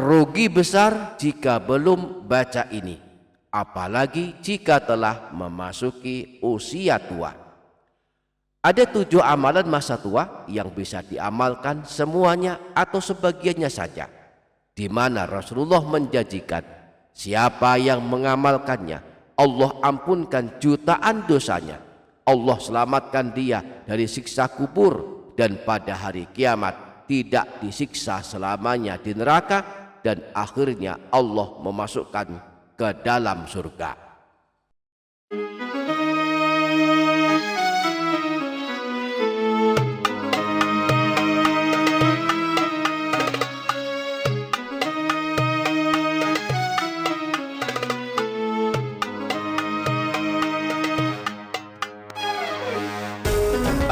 Rugi besar jika belum baca ini, apalagi jika telah memasuki usia tua. Ada 7 amalan masa tua yang bisa diamalkan semuanya atau sebagiannya saja, di mana Rasulullah menjanjikan siapa yang mengamalkannya, Allah ampunkan jutaan dosanya, Allah selamatkan dia dari siksa kubur, dan pada hari kiamat tidak disiksa selamanya di neraka, dan akhirnya Allah memasukkan ke dalam surga.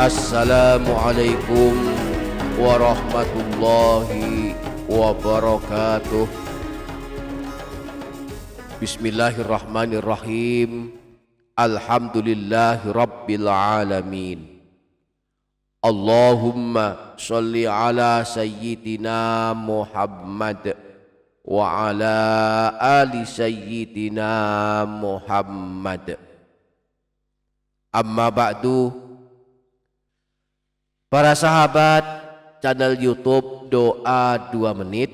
Assalamualaikum warahmatullahi wabarakatuh. Bismillahirrahmanirrahim. Alhamdulillahi rabbil alamin. Allahumma sholli ala sayyidina Muhammad wa ala ali sayyidina Muhammad. Amma ba'du. Para sahabat channel YouTube Doa 2 Menit,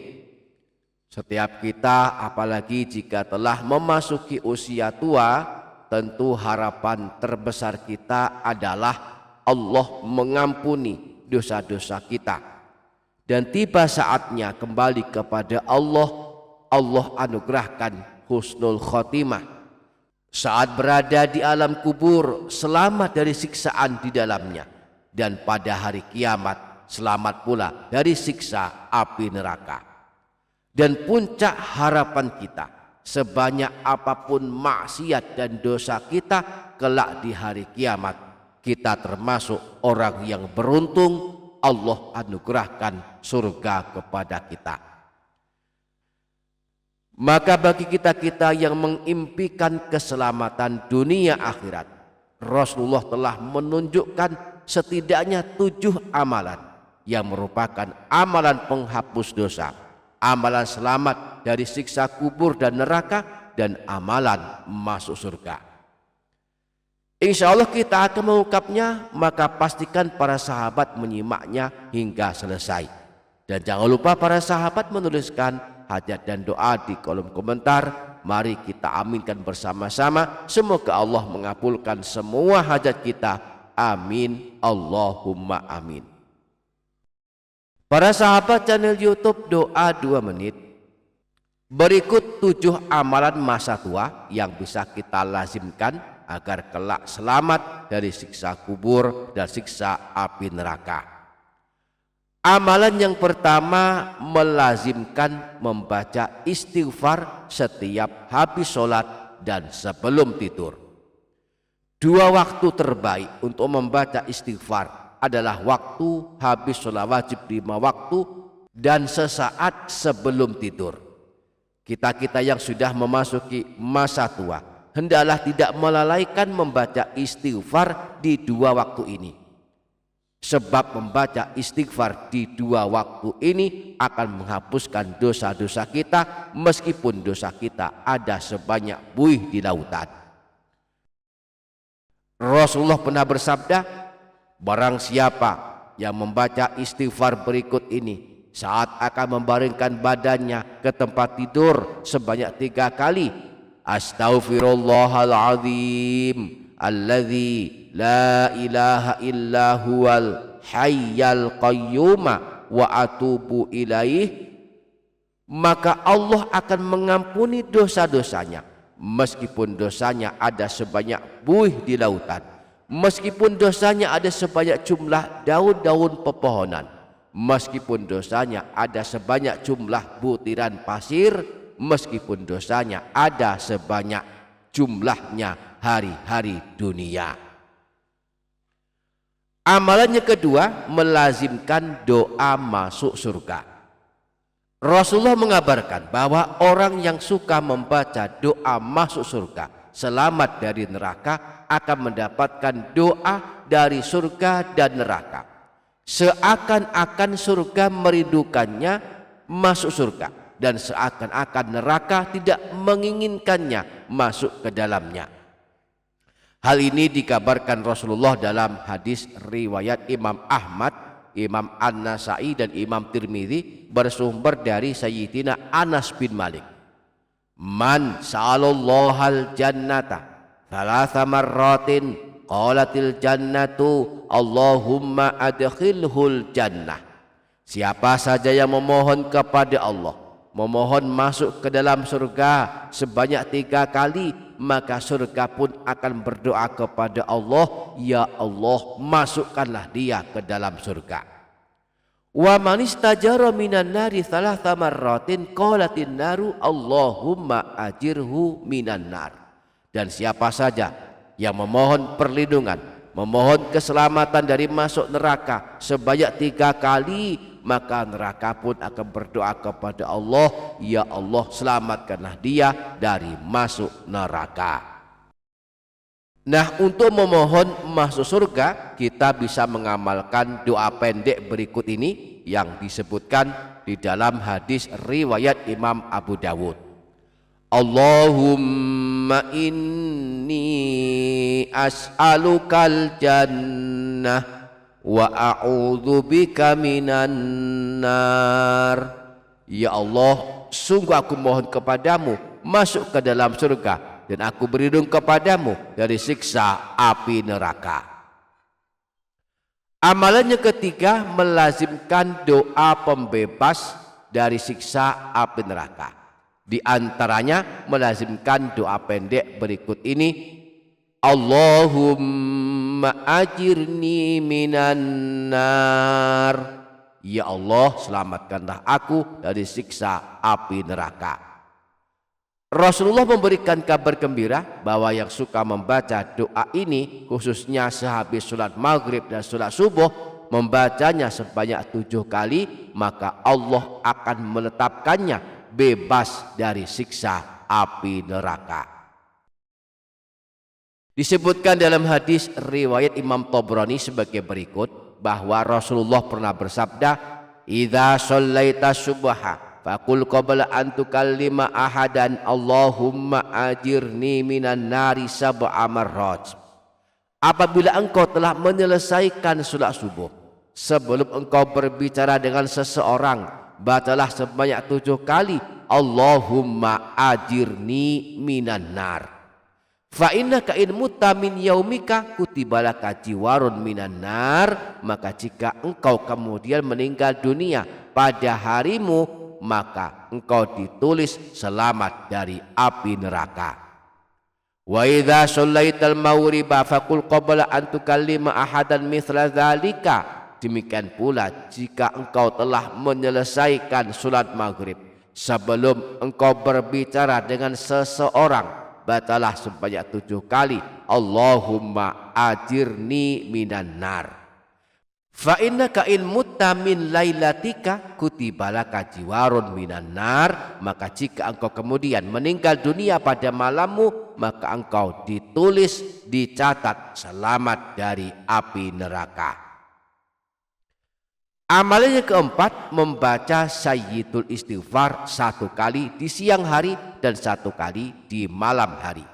setiap kita apalagi jika telah memasuki usia tua, tentu harapan terbesar kita adalah Allah mengampuni dosa-dosa kita, dan tiba saatnya kembali kepada Allah, Allah anugerahkan husnul khotimah saat berada di alam kubur, selamat dari siksaan di dalamnya, dan pada hari kiamat selamat pula dari siksa api neraka. Dan puncak harapan kita, sebanyak apapun maksiat dan dosa kita, kelak di hari kiamat kita termasuk orang yang beruntung, Allah anugerahkan surga kepada kita. Maka bagi kita-kita yang mengimpikan keselamatan dunia akhirat, Rasulullah telah menunjukkan setidaknya 7 amalan yang merupakan amalan penghapus dosa, amalan selamat dari siksa kubur dan neraka, dan amalan masuk surga. Insya Allah kita akan mengungkapnya, maka pastikan para sahabat menyimaknya hingga selesai. Dan jangan lupa para sahabat menuliskan hajat dan doa di kolom komentar. Mari kita aminkan bersama-sama, semoga Allah mengabulkan semua hajat kita. Amin, Allahumma amin. Para sahabat channel YouTube Doa 2 Menit, berikut 7 amalan masa tua yang bisa kita lazimkan agar kelak selamat dari siksa kubur dan siksa api neraka. Amalan yang pertama, melazimkan membaca istighfar setiap habis sholat dan sebelum tidur. 2 waktu terbaik untuk membaca istighfar adalah waktu habis sholat wajib 5 waktu dan sesaat sebelum tidur. Kita-kita yang sudah memasuki masa tua, hendaklah tidak melalaikan membaca istighfar di 2 waktu ini. Sebab membaca istighfar di 2 waktu ini akan menghapuskan dosa-dosa kita, meskipun dosa kita ada sebanyak buih di lautan. Rasulullah pernah bersabda, barang siapa yang membaca istighfar berikut ini saat akan membaringkan badannya ke tempat tidur sebanyak 3 kali, Astaghfirullahaladzim alladzi la ilaha illa huwal hayyal qayyuma wa atubu ilaih, maka Allah akan mengampuni dosa-dosanya, meskipun dosanya ada sebanyak buih di lautan, meskipun dosanya ada sebanyak jumlah daun-daun pepohonan, meskipun dosanya ada sebanyak jumlah butiran pasir, meskipun dosanya ada sebanyak jumlahnya hari-hari dunia. Amalannya kedua, melazimkan doa masuk surga. Rasulullah mengabarkan bahwa orang yang suka membaca doa masuk surga, selamat dari neraka, akan mendapatkan doa dari surga dan neraka, seakan-akan surga merindukannya masuk surga. dan seakan-akan neraka tidak menginginkannya masuk ke dalamnya. Hal ini dikabarkan Rasulullah dalam hadis riwayat Imam Ahmad, Imam An-Nasai dan Imam Tirmidzi bersumber dari Sayyidina Anas bin Malik. Man sa'alallahal jannata thalatha marratin qalatil jannatu Allahumma adkhilhul jannah. Siapa saja yang memohon kepada Allah, memohon masuk ke dalam surga sebanyak 3 kali, maka surga pun akan berdoa kepada Allah, ya Allah, masukkanlah dia ke dalam surga. Wa man istajara minan nari thalatha marratin qalatin naru Allahumma ajirhu minan nar. Dan siapa saja yang memohon perlindungan, memohon keselamatan dari masuk neraka sebanyak 3 kali, maka neraka pun akan berdoa kepada Allah, ya Allah, selamatkanlah dia dari masuk neraka. Nah, untuk memohon masuk surga, kita bisa mengamalkan doa pendek berikut ini yang disebutkan di dalam hadis riwayat Imam Abu Dawud. Allahumma inni as'alukal jannah wa a'udzubika minan nar. Ya Allah, sungguh aku mohon kepadamu masuk ke dalam surga, dan aku berlindung kepadamu dari siksa api neraka. Amalan yang ketiga, melazimkan doa pembebas dari siksa api neraka. Di antaranya melazimkan doa pendek berikut ini. Allahumma ajirni minan nar. Ya Allah, selamatkanlah aku dari siksa api neraka. Rasulullah memberikan kabar gembira bahwa yang suka membaca doa ini, khususnya sehabis sholat maghrib dan sholat subuh, membacanya sebanyak 7 kali, maka Allah akan menetapkannya bebas dari siksa api neraka. Disebutkan dalam hadis riwayat Imam Tabrani sebagai berikut, bahwa Rasulullah pernah bersabda, "Idza shallaita subha faqul qabla an tukallima ahadan Allahumma ajirni minan nari sab'a marrat." Apabila engkau telah menyelesaikan salat subuh, sebelum engkau berbicara dengan seseorang, bacalah sebanyak 7 kali, Allahumma ajirni minan nar. Fa innaka in mutta min yaumika kutibalaka jiwarun minan nar. Maka jika engkau kemudian meninggal dunia pada harimu, maka engkau ditulis selamat dari api neraka. Wa idza shallaital maghriba faqul qabla an tukallima ahadan mithla dzalika. Demikian pula jika engkau telah menyelesaikan salat maghrib, sebelum engkau berbicara dengan seseorang, bacalah sebanyak 7 kali, Allahumma ajirni minan nar. Fa innaka in mutta min lailatika kutibalaka jiwarun minan nar. Maka jika engkau kemudian meninggal dunia pada malammu, maka engkau ditulis, dicatat selamat dari api neraka. Amalan yang keempat, membaca Sayyidul Istighfar 1 kali di siang hari dan 1 kali di malam hari.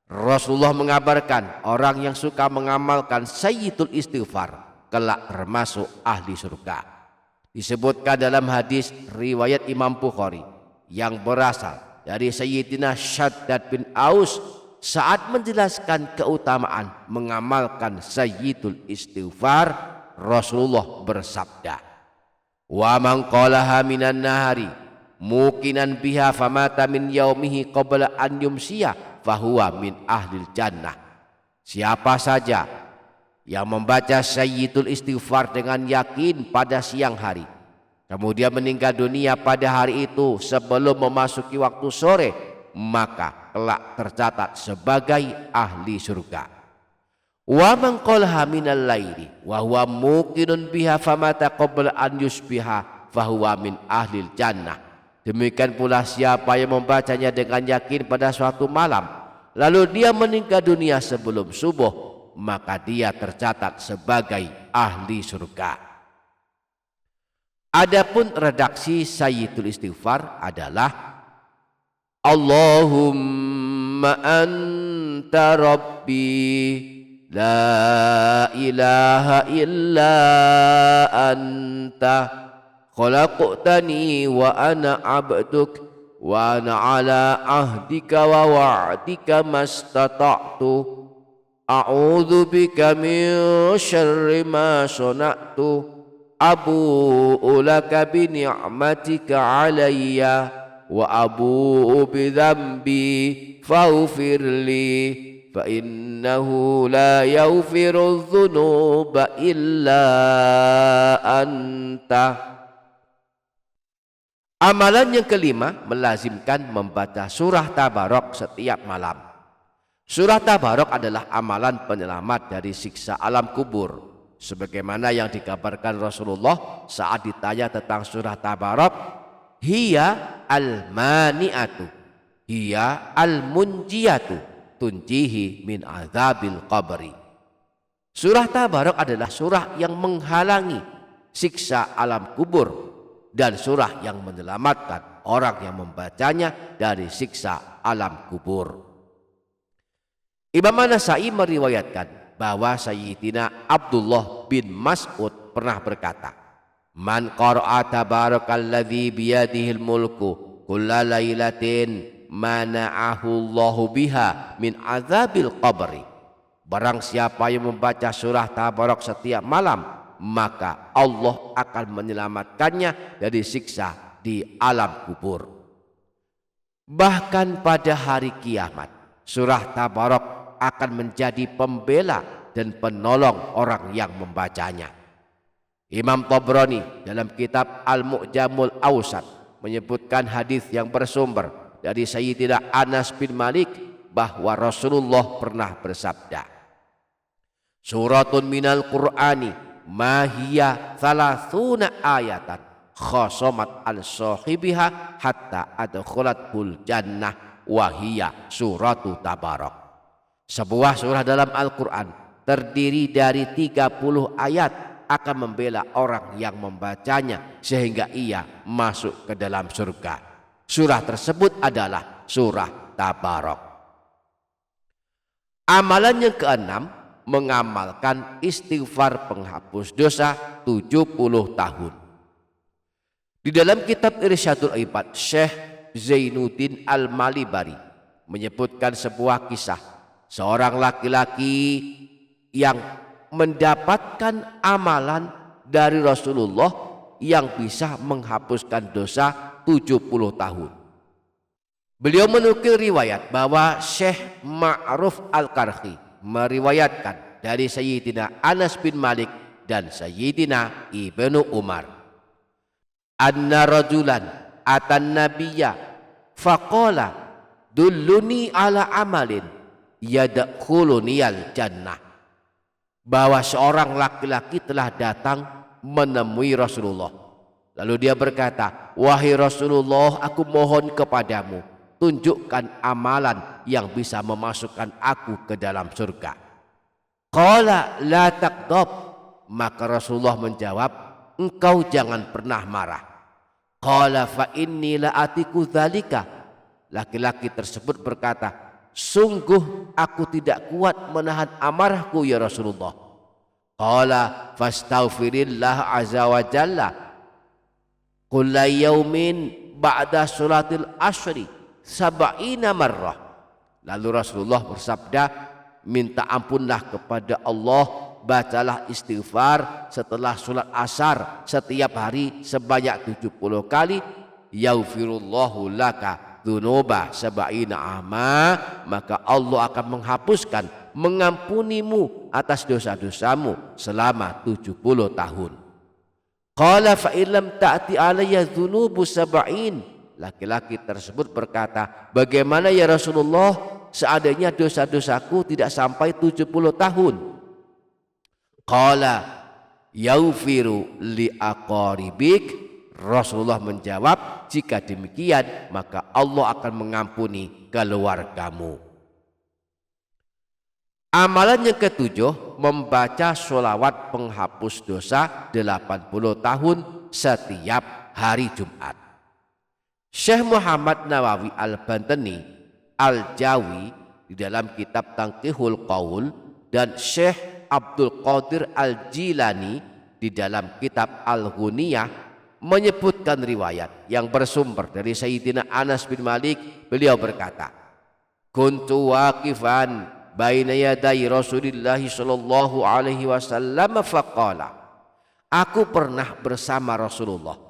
Rasulullah mengabarkan orang yang suka mengamalkan Sayyidul Istighfar kelak termasuk ahli surga. Disebutkan dalam hadis riwayat Imam Bukhari yang berasal dari Sayyidina Syaddad bin Aus saat menjelaskan keutamaan mengamalkan Sayyidul Istighfar. Rasulullah bersabda, "Wa man qalaha minan nahari muqinan biha famata min yaumihi qabla an yumsiya fahuwa min ahlil jannah." Siapa saja yang membaca Sayyidul Istighfar dengan yakin pada siang hari, kemudian meninggal dunia pada hari itu sebelum memasuki waktu sore, maka kelak tercatat sebagai ahli surga. Wa man qalaha minal laili wa huwa muqinun biha famata qabla an yusbiha fahuwa min ahlil jannah. Demikian pula siapa yang membacanya dengan yakin pada suatu malam, lalu dia meninggal dunia sebelum subuh, maka dia tercatat sebagai ahli surga. Adapun redaksi Sayyidul Istighfar adalah Allahumma anta rabbi la ilaha illa anta khalaqtani wa ana abduk wa ana ala ahdika wa wa'dika mastata'tu a'udzu bika min syarri ma sana'tu abu'u laka bi ni'matika alayya wa abu'u bi dhanbi faghfir li fa innahu la yaghfiru dzunuba illa anta. Amalan yang kelima melazimkan membaca surah Tabarok setiap malam. Surah Tabarok adalah amalan penyelamat dari siksa alam kubur. Sebagaimana yang dikabarkan Rasulullah saat ditanya tentang surah Tabarok, hiya al-mani'atu, hiya al-munjiyatu, tunjihi min azabil qabri. Surah Tabarok adalah surah yang menghalangi siksa alam kubur dan surah yang menyelamatkan orang yang membacanya dari siksa alam kubur. Imam An-Nasa'i meriwayatkan bahwa Sayyidina Abdullah bin Mas'ud pernah berkata, man qara'a tabarakalladzi biyadihil mulku kulla lailatin mana'ahu Allahu biha min azabil qabri. Barang siapa yang membaca surah Tabarok setiap malam, maka Allah akan menyelamatkannya dari siksa di alam kubur. Bahkan pada hari kiamat, surah Tabarok akan menjadi pembela dan penolong orang yang membacanya. Imam Tabrani dalam kitab Al-Mu'jamul Awsat menyebutkan hadis yang bersumber dari Sayyidina Anas bin Malik bahwa Rasulullah pernah bersabda, suratun minal Qur'ani mahiya thalathuna ayatan khosomat al-sohibiha hatta adkhulatul jannah wahiyya suratu Tabarok. Sebuah surah dalam Al-Quran terdiri dari 30 ayat akan membela orang yang membacanya sehingga ia masuk ke dalam surga. Surah tersebut adalah surah Tabarok. Amalan yang keenam, mengamalkan istighfar penghapus dosa 70 tahun. Di dalam kitab Irsyadul Ibad, Syekh Zainuddin Al-Malibari menyebutkan sebuah kisah seorang laki-laki yang mendapatkan amalan dari Rasulullah yang bisa menghapuskan dosa 70 tahun. Beliau menukil riwayat bahwa Syekh Ma'ruf Al-Karhi meriwayatkan dari Sayyidina Anas bin Malik dan Sayyidina Ibnu Umar, anna rajulan atan nabiyya faqala dulluni ala amalin yadkhuluniyal jannah, bahwa seorang laki-laki telah datang menemui Rasulullah. Lalu dia berkata, wahai Rasulullah, aku mohon kepadamu, tunjukkan amalan yang bisa memasukkan aku ke dalam surga. Qala la taqdab, maka Rasulullah menjawab, engkau jangan pernah marah. Qala fa inni la atiku dzalika, laki-laki tersebut berkata, sungguh aku tidak kuat menahan amarahku ya Rasulullah. Qala fastaghfirillah azza wa jalla kulla yaumin ba'da salatil asri sab'ina marrah. Lalu Rasulullah bersabda, minta ampunlah kepada Allah, bacalah istighfar setelah salat asar setiap hari sebanyak 70 kali, yaghfirullahu laka dzunuba sab'ina ama, maka Allah akan menghapuskan, mengampunimu atas dosa-dosamu selama 70 tahun. Qala fa illam ta'ti alayya dzunubu sab'in, laki-laki tersebut berkata, bagaimana ya Rasulullah seandainya dosa-dosaku tidak sampai 70 tahun? Qala yaghfiru li aqaribik, Rasulullah menjawab, jika demikian maka Allah akan mengampuni keluargamu. Amalan yang ketujuh, membaca sholawat penghapus dosa 80 tahun setiap hari Jumat. Syekh Muhammad Nawawi Al-Bantani Al-Jawi di dalam kitab Tanqihul Qaul dan Syekh Abdul Qadir Al-Jilani di dalam kitab Al-Ghuniyah menyebutkan riwayat yang bersumber dari Sayyidina Anas bin Malik. Beliau berkata, kuntu waqifan baina yaday Rasulillah sallallahu alaihi wasallam faqala, aku pernah bersama Rasulullah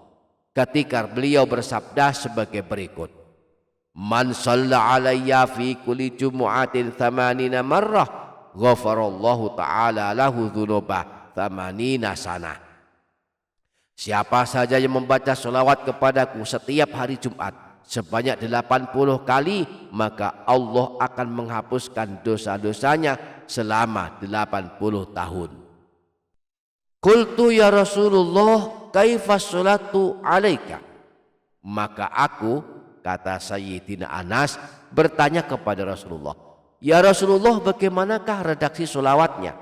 ketika beliau bersabda sebagai berikut, man shalla alayya fi kulli jumu'atin 80 marrah ghafarallahu ta'ala lahu dzunubah 80 sanah. Siapa saja yang membaca sholawat kepadaku setiap hari Jumat sebanyak 80 kali, maka Allah akan menghapuskan dosa-dosanya selama 80 tahun. Qultu ya Rasulullah kaifa sholatu alaika, maka aku, kata Sayyidina Anas, bertanya kepada Rasulullah, ya Rasulullah, bagaimanakah redaksi sholawatnya?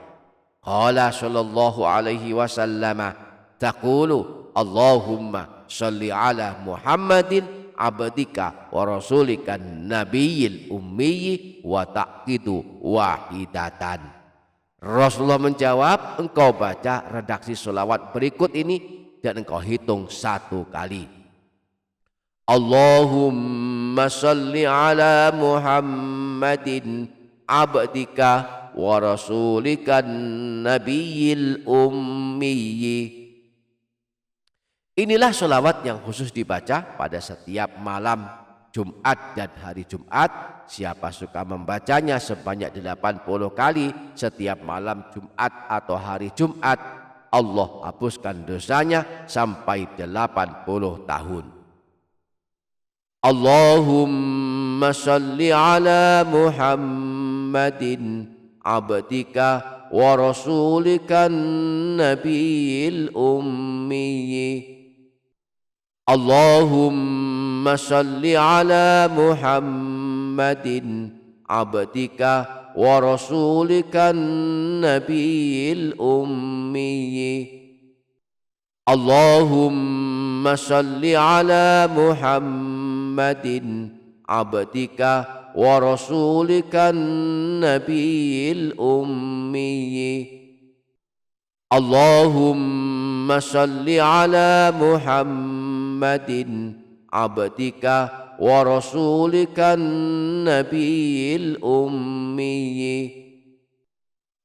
Qala sallallahu alaihi wasallam, taqulu Allahumma sholli ala Muhammadin abdika wa rasulika nabiyil ummi wa taqidu wahidatan. Rasulullah menjawab, engkau baca redaksi sholawat berikut ini dan engkau hitung 1 kali. Allahumma sholli ala Muhammadin abdika wa rasulika nabiyil ummi. Inilah sholawat yang khusus dibaca pada setiap malam Jumat dan hari Jumat. Siapa suka membacanya sebanyak 80 kali setiap malam Jumat atau hari Jumat, Allah hapuskan dosanya sampai 80 tahun. Allahumma sholli ala Muhammadin abdika wa rasulika nabiyil ummi. Allahumma sholli ala Muhammadin abdika wa rasulika nabiyil ummi. Allahumma sholli ala Muhammadin abdika wa rasulika nabiyil ummi. Allahumma sholli ala Muhammadin abdika wa rasulika nabiyil ummi.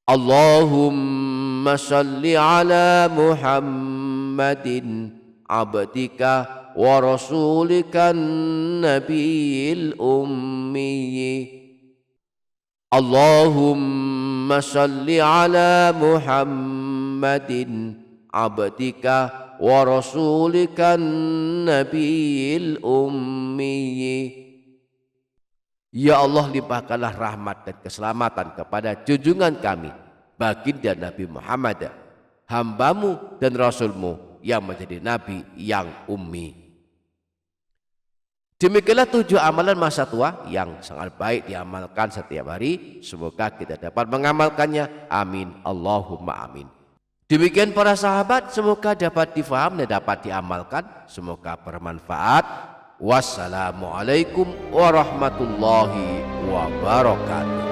Allahumma sholli ala Muhammadin abdika wa rasulika nabiyil ummi. Allahumma sholli ala Muhammadin abdika wa rasulika nabiyil ummi. Ya Allah, limpahkanlah rahmat dan keselamatan kepada junjungan kami baginda Nabi Muhammad, hambamu dan rasulmu yang menjadi nabi yang ummi. Demikianlah 7 amalan masa tua yang sangat baik diamalkan setiap hari. Semoga kita dapat mengamalkannya. Amin Allahumma amin. Demikian para sahabat, semoga dapat difaham dan dapat diamalkan. Semoga bermanfaat. Wassalamualaikum warahmatullahi wabarakatuh.